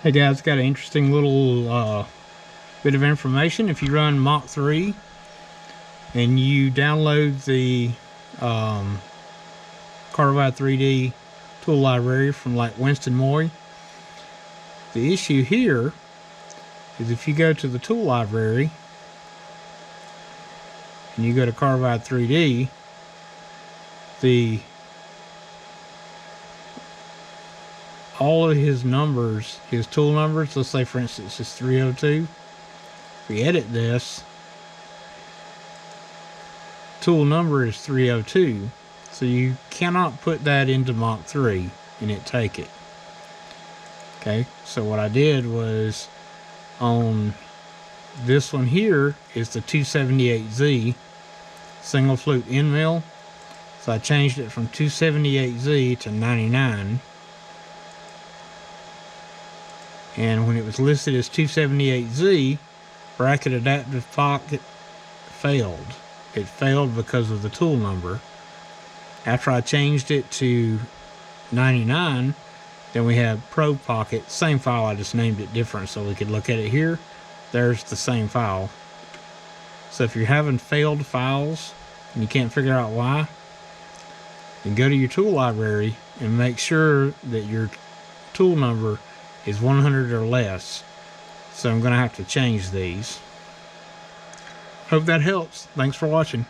Hey guys, got an interesting little bit of information. If you run Mach3 and you download the Carbide 3D tool library from like Winston Moy, the issue here is if you go to the tool library and you go to Carbide 3D, all of his numbers, his tool numbers, let's say for instance it's 302. If we edit this, tool number is 302, so you cannot put that into Mach3 and it take it. Okay, so what I did was, on this one here is the 278Z single flute end mill, so I changed it from 278Z to 99. And when it was listed as 278Z, bracket adaptive pocket failed. It failed because of the tool number. After I changed it to 99, then we have probe pocket, same file, I just named it different so we could look at it here. There's the same file. So if you're having failed files and you can't figure out why, then go to your tool library and make sure that your tool number is 100 or less. So I'm going to have to change these. Hope that helps. Thanks for watching.